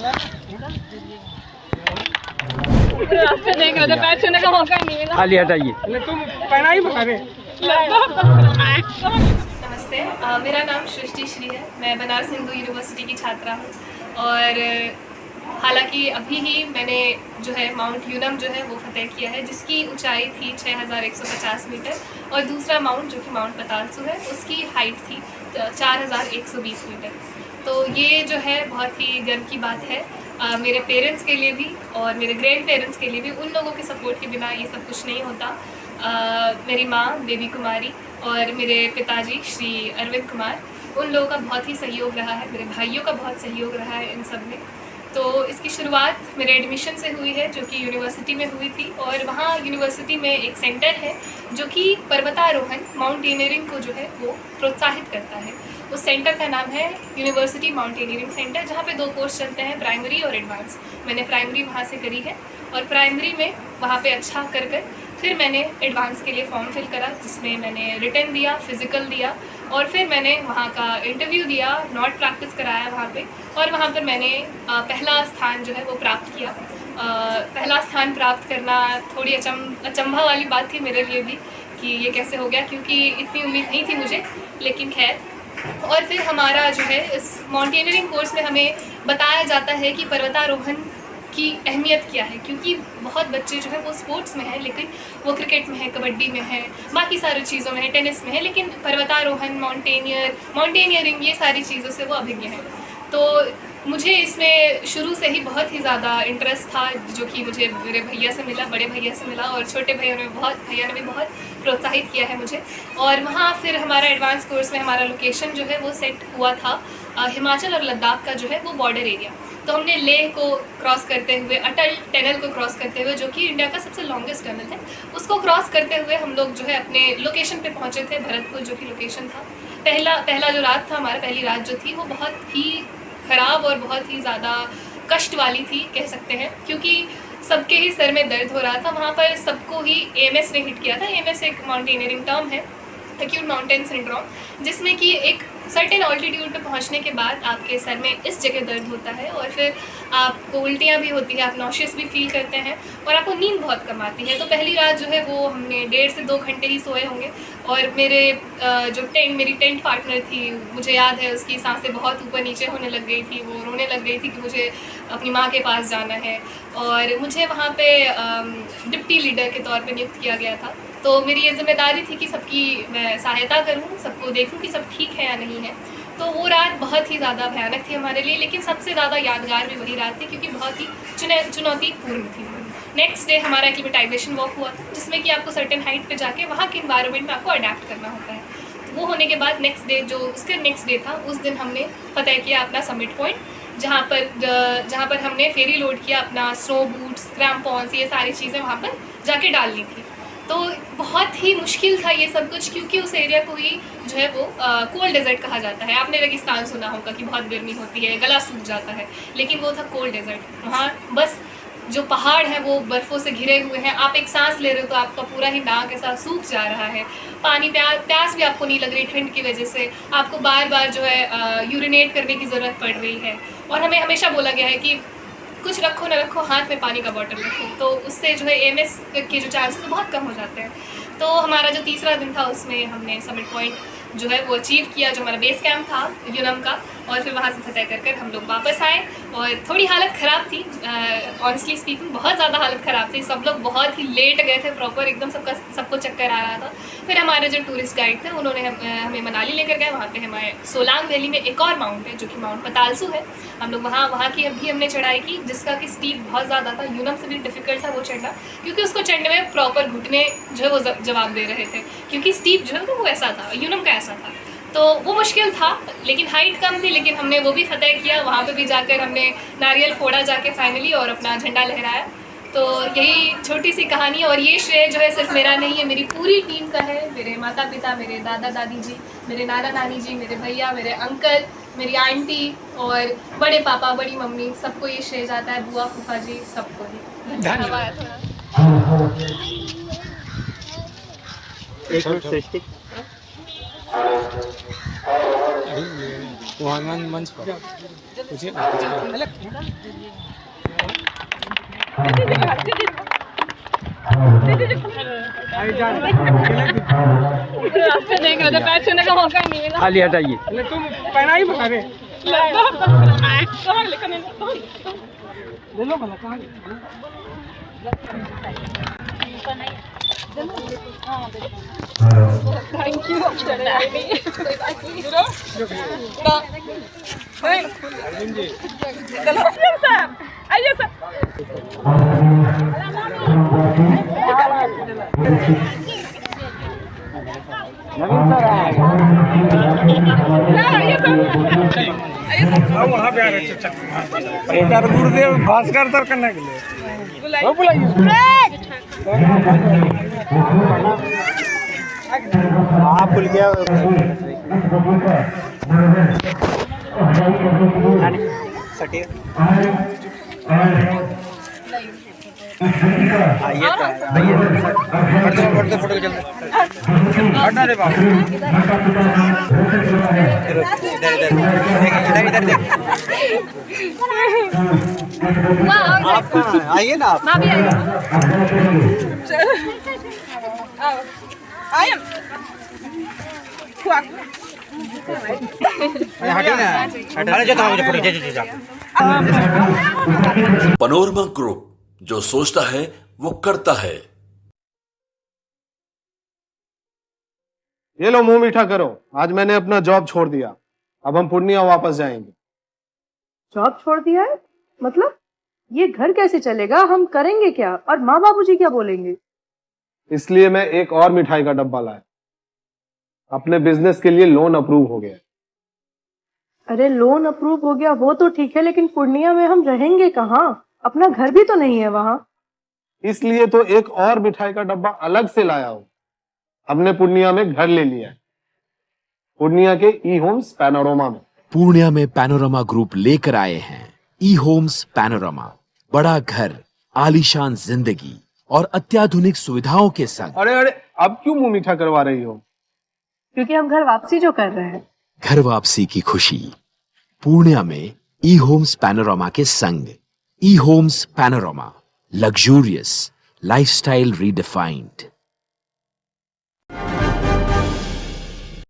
देख रहे थे, पैर छूने का मौका नहीं मिला। खाली हटाइए, तुम पहना ही बता दे। नमस्ते, मेरा नाम सृष्टि श्री है। मैं बनारस हिंदू यूनिवर्सिटी की छात्रा हूँ और हालांकि अभी ही मैंने जो है माउंट यूनम जो है वो फतेह किया है, जिसकी ऊंचाई थी 6150 मीटर, और दूसरा माउंट जो कि माउंट पतालसू है उसकी हाइट थी 4120 मीटर। तो ये जो है बहुत ही गर्व की बात है मेरे पेरेंट्स के लिए भी और मेरे ग्रैंड पेरेंट्स के लिए भी। उन लोगों के सपोर्ट के बिना ये सब कुछ नहीं होता। मेरी माँ देवी कुमारी और मेरे पिताजी श्री अरविंद कुमार, उन लोगों का बहुत ही सहयोग रहा है, मेरे भाइयों का बहुत सहयोग रहा है इन सब में। तो इसकी शुरुआत मेरे एडमिशन से हुई है जो कि यूनिवर्सिटी में हुई थी, और वहाँ यूनिवर्सिटी में एक सेंटर है जो कि पर्वतारोहण माउंटेनियरिंग को जो है वो प्रोत्साहित करता है। उस सेंटर का नाम है यूनिवर्सिटी माउंटेनियरिंग सेंटर, जहाँ पे 2 कोर्स चलते हैं, प्राइमरी और एडवांस। मैंने प्राइमरी वहाँ से करी है और प्राइमरी में वहाँ पे अच्छा कर फिर मैंने एडवांस के लिए फॉर्म फिल करा, जिसमें मैंने रिटन दिया, फिज़िकल दिया, और फिर मैंने वहाँ का इंटरव्यू दिया, नॉट प्रैक्टिस कराया वहाँ पे, और वहाँ पर मैंने पहला स्थान जो है वो प्राप्त किया। पहला स्थान प्राप्त करना थोड़ी अचंभा वाली बात थी मेरे लिए भी कि ये कैसे हो गया, क्योंकि इतनी उम्मीद नहीं थी मुझे, लेकिन खैर। और फिर हमारा जो है इस माउंटेनियरिंग कोर्स में हमें बताया जाता है कि पर्वतारोहण की अहमियत क्या है, क्योंकि बहुत बच्चे जो है वो स्पोर्ट्स में है, लेकिन वो क्रिकेट में है, कबड्डी में है, बाकी सारी चीज़ों में है, टेनिस में है, लेकिन पर्वतारोहण, माउंटेनियरिंग ये सारी चीज़ों से वो अभिज्ञ हैं। तो मुझे इसमें शुरू से ही बहुत ही ज़्यादा इंटरेस्ट था, जो कि मुझे मेरे भैया से मिला, बड़े भैया से मिला, और छोटे भैया ने भी बहुत प्रोत्साहित किया है मुझे। और वहाँ फिर हमारा एडवांस कोर्स में हमारा लोकेशन जो है वो सेट हुआ था हिमाचल और लद्दाख का जो है वो बॉर्डर एरिया। तो हमने लेह को क्रॉस करते हुए, अटल टनल को क्रॉस करते हुए, जो कि इंडिया का सबसे लॉन्गेस्ट टनल है, उसको क्रॉस करते हुए हम लोग जो है अपने लोकेशन पे पहुँचे थे, भरतपुर, जो कि लोकेशन था। पहला जो रात था हमारा, पहली रात जो थी वो बहुत ही ख़राब और बहुत ही ज़्यादा कष्ट वाली थी कह सकते हैं, क्योंकि सबके ही सर में दर्द हो रहा था। वहाँ पर सबको ही एमएस ने हिट किया था। एमएस एक माउंटेनियरिंग टर्म है, एक्यूट माउंटेन सिंड्रोम, जिसमें कि एक सर्टेन ऑल्टीट्यूड पे पहुंचने के बाद आपके सर में इस जगह दर्द होता है, और फिर आपको उल्टियाँ भी होती है, आप नॉशियस भी फील करते हैं, और आपको नींद बहुत कम आती है। तो पहली रात जो है वो हमने 1.5 से 2 घंटे ही सोए होंगे, और मेरी टेंट पार्टनर थी, मुझे याद है उसकी सांसें बहुत ऊपर नीचे होने लग गई थी, वो रोने लग गई थी कि मुझे अपनी माँ के पास जाना है, और मुझे वहाँ पे डिप्टी लीडर के तौर पे नियुक्त किया गया था। तो मेरी ये जिम्मेदारी थी कि सबकी मैं सहायता करूं, सबको देखूं कि सब ठीक है या नहीं है। तो वो रात बहुत ही ज़्यादा भयानक थी हमारे लिए, लेकिन सबसे ज़्यादा यादगार भी वही रात थी, क्योंकि बहुत ही चुनौतीपूर्ण थी। नेक्स्ट डे हमारा एक्लिमेटाइजेशन वॉक हुआ था, जिसमें कि आपको सर्टेन हाइट पे जाके वहाँ के इन्वायरमेंट में आपको अडेप्ट करना होता है। तो वो होने के बाद नेक्स्ट डे था, उस दिन हमने फतेह किया अपना समिट पॉइंट, जहाँ पर हमने फेरी लोड किया अपना स्नो बूट्स, क्रैम्पॉन्स, ये सारी चीज़ें वहाँ पर जाके डाल ली थी। तो बहुत ही मुश्किल था ये सब कुछ, क्योंकि उस एरिया को ही जो है वो कोल्ड डेजर्ट कहा जाता है। आपने रेगिस्तान सुना होगा कि बहुत गर्मी होती है, गला सूख जाता है, लेकिन वो था कोल्ड डेजर्ट। वहाँ बस जो पहाड़ हैं वो बर्फ़ों से घिरे हुए हैं, आप एक सांस ले रहे हो तो आपका पूरा ही नाक ऐसा सूख जा रहा है, पानी प्यास भी आपको नहीं लग रही ठंड की वजह से, आपको बार बार जो है यूरिनेट करने की ज़रूरत पड़ रही है, और हमें हमेशा बोला गया है कि कुछ रखो ना रखो, हाथ में पानी का बॉटल रखो, तो उससे जो है एमएस के जो चांसेस बहुत कम हो जाते हैं। तो हमारा जो तीसरा दिन था उसमें हमने समिट पॉइंट जो है वो अचीव किया, जो हमारा बेस कैंप था यूनम का, और फिर वहाँ से फतेह कर हम लोग वापस आए। और थोड़ी हालत ख़राब थी, ऑनेस्टली स्पीकिंग बहुत ज़्यादा हालत ख़राब थी, सब लोग बहुत ही लेट गए थे, प्रॉपर एकदम सबको चक्कर आ रहा था। फिर हमारे जो टूरिस्ट गाइड थे उन्होंने हमें मनाली लेकर गए। वहाँ पे हमारे सोलांग वैली में एक और माउंट है जो कि माउंट पतालसू है, हम लोग वहाँ की भी हमने चढ़ाई की, जिसका कि स्टीप बहुत ज़्यादा था, यूनम से भी डिफ़िकल्ट था वो चढ़ना, क्योंकि उसको चढ़ने में प्रॉपर घुटने जो है वो जवाब दे रहे थे, क्योंकि स्टीप जो है वो ऐसा था, यूनम का ऐसा था। तो वो मुश्किल था, लेकिन हाइट कम थी, लेकिन हमने वो भी फतेह किया। वहाँ पे भी जाकर हमने नारियल फोड़ा जाके फाइनली, और अपना झंडा लहराया। तो यही छोटी सी कहानी, और ये श्रेय जो है सिर्फ मेरा नहीं है, मेरी पूरी टीम का है। मेरे माता पिता, मेरे दादा दादी जी, मेरे नाना नानी जी, मेरे भैया, मेरे अंकल, मेरी आंटी और बड़े पापा, बड़ी मम्मी, सबको ये श्रेय जाता है, बुआ फूफा जी, सबको ही धन्यवाद। एक मिनट वहाँ मंच पर पूछिए ना। रास्ते देख रहे थे, पैर छूने का मौका नहीं मिला। खाली हटाइए। तुम पहना ही बता रहे ले लो भला कहाँ थैंक यू। चले आइए सर, आइए सर। वहाँ पे आ रहे थे गुरुदेव भास्कर सर करने के लिए वो बुलाइए। आप भूल गया। सटिए आइए फोटो फोटो चलते हटना रे बाबू। इधर इधर इधर इधर आप आइए ना। आप हटिए ना। अरे जो मुझे फोटो पैनोरमा ग्रुप, जो सोचता है वो करता है। ये लो मुंह मीठा करो, आज मैंने अपना जॉब छोड़ दिया। अब हम पूर्णिया वापस जाएंगे। जॉब छोड़ दिया है? मतलब ये घर कैसे चलेगा? हम करेंगे क्या? और माँ बाबूजी क्या बोलेंगे? इसलिए मैं एक और मिठाई का डब्बा लाया। अपने बिजनेस के लिए लोन अप्रूव हो गया। अरे लोन अप्रूव हो गया वो तो ठीक है, लेकिन पूर्णिया में हम रहेंगे कहाँ? अपना घर भी तो नहीं है वहाँ। इसलिए तो एक और मिठाई का डब्बा अलग से लाया हूँ। हमने पूर्णिया में घर ले लिया है, पूर्णिया के ई होम्स पैनोरमा में। पूर्णिया में पैनोरमा ग्रुप लेकर आए हैं ई होम्स पैनोरमा। बड़ा घर, आलीशान जिंदगी और अत्याधुनिक सुविधाओं के संग। अरे अरे अब क्यों मुंह मीठा करवा रही हो? क्योंकि हम घर वापसी जो कर रहे हैं। घर वापसी की खुशी पूर्णिया में ई होम्स पैनोरमा के संग। ई homes panorama, luxurious lifestyle redefined.